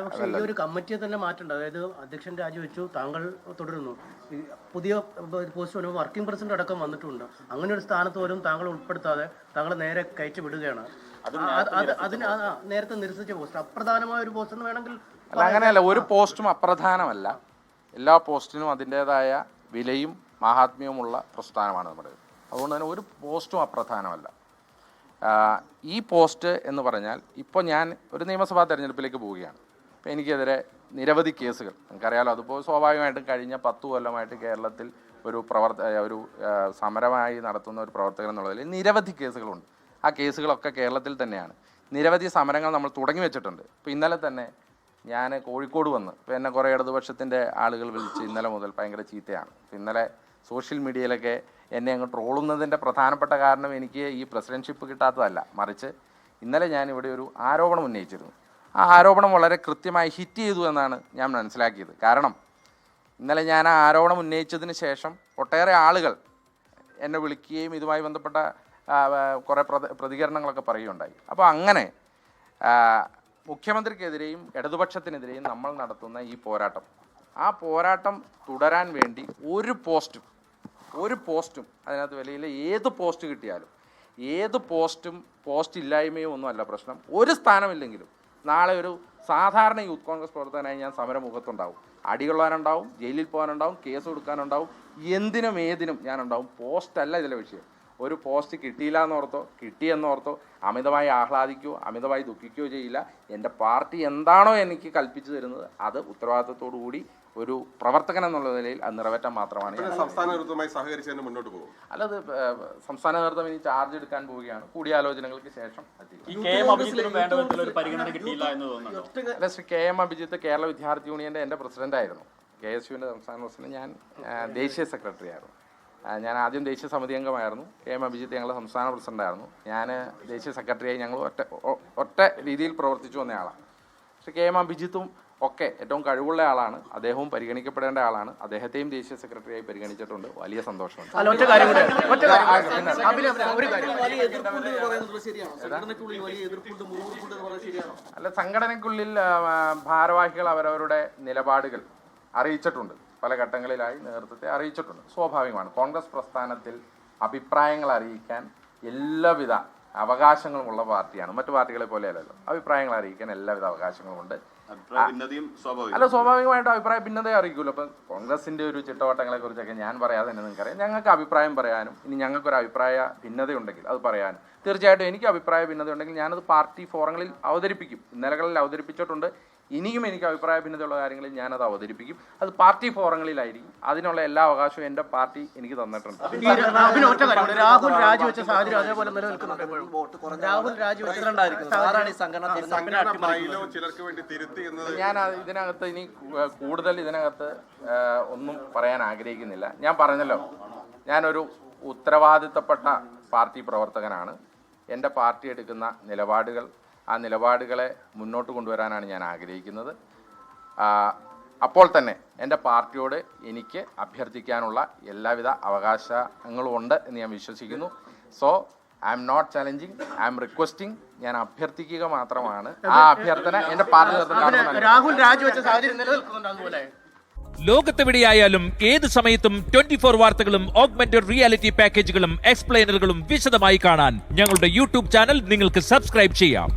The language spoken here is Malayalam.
പക്ഷേ ഈ ഒരു കമ്മിറ്റിയെ തന്നെ മാറ്റേണ്ട, അതായത് അധ്യക്ഷൻ രാജിവെച്ചു, താങ്കൾ തുടരുന്നു, പുതിയ പോസ്റ്റ് വരുമ്പോൾ വർക്കിംഗ് പ്രസിഡന്റ് അടക്കം വന്നിട്ടുണ്ട്. അങ്ങനെ ഒരു സ്ഥാനത്ത് പോലും താങ്കൾ ഉൾപ്പെടുത്താതെ താങ്കൾ നേരെ കയറ്റി വിടുകയാണ്. അതിന് നേരത്തെ നിരസിച്ച പോസ്റ്റ് അപ്രധാനമായ ഒരു പോസ്റ്റ് എന്ന് വേണമെങ്കിൽ അല്ല, അങ്ങനെയല്ല. ഒരു പോസ്റ്റും അപ്രധാനമല്ല. എല്ലാ പോസ്റ്റിനും അതിൻ്റെതായ വിലയും മഹാത്മ്യവുമുള്ള പ്രസ്ഥാനമാണ് നമ്മുടെ. അതുകൊണ്ട് തന്നെ ഒരു പോസ്റ്റും അപ്രധാനമല്ല. ഈ പോസ്റ്റ് എന്ന് പറഞ്ഞാൽ ഇപ്പോൾ ഞാൻ ഒരു നിയമസഭാ തെരഞ്ഞെടുപ്പിലേക്ക് പോവുകയാണ്. അപ്പോൾ എനിക്കെതിരെ നിരവധി കേസുകൾ നിങ്ങൾക്കറിയാലോ. അതിപ്പോൾ സ്വാഭാവികമായിട്ടും കഴിഞ്ഞ 10 കൊല്ലമായിട്ട് കേരളത്തിൽ ഒരു സമരമായി നടത്തുന്ന ഒരു പ്രവർത്തകൻ എന്നുള്ളതിൽ നിരവധി കേസുകളുണ്ട്. ആ കേസുകളൊക്കെ കേരളത്തിൽ തന്നെയാണ്. നിരവധി സമരങ്ങൾ നമ്മൾ തുടങ്ങി വെച്ചിട്ടുണ്ട്. ഇപ്പോൾ ഇന്നലെ തന്നെ ഞാൻ കോഴിക്കോട് വന്ന് എന്നെ കുറേ ഇടതുപക്ഷത്തിൻ്റെ ആളുകൾ വിളിച്ച് ഇന്നലെ മുതൽ ഭയങ്കര ചീത്തയാണ്. ഇന്നലെ സോഷ്യൽ മീഡിയയിലൊക്കെ എന്നെ അങ്ങ് ട്രോളുന്നതിൻ്റെ പ്രധാനപ്പെട്ട കാരണം എനിക്ക് ഈ പ്രസിഡൻഷിപ്പ് കിട്ടാത്തതല്ല, മറിച്ച് ഇന്നലെ ഞാനിവിടെ ഒരു ആരോപണം ഉന്നയിച്ചിരുന്നു. ആ ആരോപണം വളരെ കൃത്യമായി ഹിറ്റ് ചെയ്തു എന്നാണ് ഞാൻ മനസ്സിലാക്കിയത്. കാരണം ഇന്നലെ ഞാൻ ആ ആരോപണം ഉന്നയിച്ചതിന് ശേഷം ഒട്ടേറെ ആളുകൾ എന്നെ വിളിക്കുകയും ഇതുമായി ബന്ധപ്പെട്ട കുറേ പ്രതികരണങ്ങളൊക്കെ പറയുകയുണ്ടായി. അപ്പോൾ അങ്ങനെ മുഖ്യമന്ത്രിക്കെതിരെയും ഇടതുപക്ഷത്തിനെതിരെയും നമ്മൾ നടത്തുന്ന ഈ പോരാട്ടം, ആ പോരാട്ടം തുടരാൻ വേണ്ടി ഒരു പോസ്റ്റും അതിനകത്ത് വിലയില്ല. ഏത് പോസ്റ്റ് കിട്ടിയാലും ഏത് പോസ്റ്റ് ഇല്ലായ്മയോ ഒന്നുമല്ല പ്രശ്നം. ഒരു സ്ഥാനമില്ലെങ്കിലും നാളെ ഒരു സാധാരണ യൂത്ത് കോൺഗ്രസ് പ്രവർത്തകനായി ഞാൻ സമരമുഖത്തുണ്ടാവും. അടികൊള്ളാനുണ്ടാവും, ജയിലിൽ പോകാനുണ്ടാവും, കേസ് കൊടുക്കാനുണ്ടാവും, എന്തിനും ഏതിനും ഞാനുണ്ടാവും. പോസ്റ്റല്ല ഇതിലെ വിഷയം. ഒരു പോസ്റ്റ് കിട്ടിയില്ല എന്നോർത്തോ കിട്ടിയെന്നോർത്തോ അമിതമായി ആഹ്ലാദിക്കുകയോ അമിതമായി ദുഃഖിക്കുകയോ ചെയ്യില്ല. എൻ്റെ പാർട്ടി എന്താണോ എനിക്ക് കൽപ്പിച്ചു തരുന്നത് അത് ഉത്തരവാദിത്തത്തോടു കൂടി ഒരു പ്രവർത്തകൻ എന്നുള്ള നിലയിൽ അത് നിറവേറ്റാൻ മാത്രമാണ്. സംസ്ഥാന നേതൃത്വവുമായി സഹകരിച്ച് മുന്നോട്ട് പോകും. അല്ലത് സംസ്ഥാന നേതൃത്വം ഇനി ചാർജ് എടുക്കാൻ പോവുകയാണ്. കൂടിയാലോചനകൾക്ക് ശേഷം അല്ല, ശ്രീ കെ എം അഭിജിത്ത് കേരള വിദ്യാർത്ഥി യൂണിയൻ്റെ എൻ്റെ പ്രസിഡൻ്റായിരുന്നു. KSUവിൻ്റെ സംസ്ഥാന പ്രസിഡന്റ്. ഞാൻ ദേശീയ സെക്രട്ടറി ആയിരുന്നു. ഞാൻ ആദ്യം ദേശീയ സമിതി അംഗമായിരുന്നു. കെ എം അഭിജിത്ത് ഞങ്ങളുടെ സംസ്ഥാന പ്രസിഡൻ്റായിരുന്നു. ഞാൻ ദേശീയ സെക്രട്ടറിയായി ഞങ്ങൾ ഒറ്റ രീതിയിൽ പ്രവർത്തിച്ചു വന്ന ആളാണ്. പക്ഷേ കെ എം അഭിജിത്തും ഒക്കെ ഏറ്റവും കഴിവുള്ള ആളാണ്. അദ്ദേഹവും പരിഗണിക്കപ്പെടേണ്ട ആളാണ്. അദ്ദേഹത്തെയും ദേശീയ സെക്രട്ടറിയായി പരിഗണിച്ചിട്ടുണ്ട്. വലിയ സന്തോഷമുണ്ട്. അല്ല, സംഘടനയ്ക്കുള്ളിൽ ഭാരവാഹികൾ അവരവരുടെ നിലപാടുകൾ അറിയിച്ചിട്ടുണ്ട്. പല ഘട്ടങ്ങളിലായി നേതൃത്വത്തെ അറിയിച്ചിട്ടുണ്ട്. സ്വാഭാവികമാണ്. കോൺഗ്രസ് പ്രസ്ഥാനത്തിൽ അഭിപ്രായങ്ങൾ അറിയിക്കാൻ എല്ലാവിധ അവകാശങ്ങളുമുള്ള പാർട്ടിയാണ്. മറ്റു പാർട്ടികളെ പോലെയല്ലല്ലോ. അഭിപ്രായങ്ങൾ അറിയിക്കാൻ എല്ലാവിധ അവകാശങ്ങളുമുണ്ട്. അല്ല, സ്വാഭാവികമായിട്ടും അഭിപ്രായ ഭിന്നതയെ അറിയിക്കുമല്ലോ. അപ്പം കോൺഗ്രസിൻ്റെ ഒരു ചിട്ടവട്ടങ്ങളെ കുറിച്ചൊക്കെ ഞാൻ പറയാതെ തന്നെ നിങ്ങൾക്കറിയാം. ഞങ്ങൾക്ക് അഭിപ്രായം പറയാനും ഇനി ഞങ്ങൾക്കൊരു അഭിപ്രായ ഭിന്നതയുണ്ടെങ്കിൽ അത് പറയാനും തീർച്ചയായിട്ടും എനിക്ക് അഭിപ്രായ ഭിന്നത ഉണ്ടെങ്കിൽ ഞാനത് പാർട്ടി ഫോറങ്ങളിൽ അവതരിപ്പിക്കും. ഇന്നലകളിൽ അവതരിപ്പിച്ചിട്ടുണ്ട്. ഇനിയും എനിക്ക് അഭിപ്രായ ഭിന്നതയുള്ള കാര്യങ്ങളിൽ ഞാനത് അവതരിപ്പിക്കും. അത് പാർട്ടി ഫോറങ്ങളിലായിരിക്കും. അതിനുള്ള എല്ലാ അവകാശവും എൻ്റെ പാർട്ടി എനിക്ക് തന്നിട്ടുണ്ട്. രാഹുൽ രാജിവെച്ച സാഹചര്യം അതേപോലെ നിലനിൽക്കുന്നുണ്ട്. ഞാൻ ഇതിനകത്ത് ഇനി കൂടുതൽ ഒന്നും പറയാൻ ആഗ്രഹിക്കുന്നില്ല. ഞാൻ പറഞ്ഞല്ലോ, ഞാനൊരു ഉത്തരവാദിത്തപ്പെട്ട പാർട്ടി പ്രവർത്തകനാണ്. എൻ്റെ പാർട്ടി എടുക്കുന്ന ആ നിലപാടുകളെ മുന്നോട്ട് കൊണ്ടുവരാനാണ് ഞാൻ ആഗ്രഹിക്കുന്നത്. അപ്പോൾ തന്നെ എൻ്റെ പാർട്ടിയോട് എനിക്ക് അഭ്യർത്ഥിക്കാനുള്ള എല്ലാവിധ അവകാശങ്ങളും ഉണ്ട് എന്ന് ഞാൻ വിശ്വസിക്കുന്നു. So I am not challenging, I am requesting. ഞാൻ അഭ്യർത്ഥിക്കുക മാത്രമാണ്. ആ അഭ്യർത്ഥന എൻ്റെ പാർട്ടി രാഹുൽ രാജിവെച്ച സാഹചര്യം നിലനിൽക്കുന്നുണ്ട്. അതുപോലെ ലോകത്തെവിടെയായാലും ഏത് സമയത്തും 24 വാർത്തകളും ഓഗ്മെന്റഡ് റിയാലിറ്റി പാക്കേജുകളും എക്സ്പ്ലെയിനറുകളും വിശദമായി കാണാൻ ഞങ്ങളുടെ യൂട്യൂബ് ചാനൽ നിങ്ങൾക്ക് സബ്സ്ക്രൈബ് ചെയ്യാം.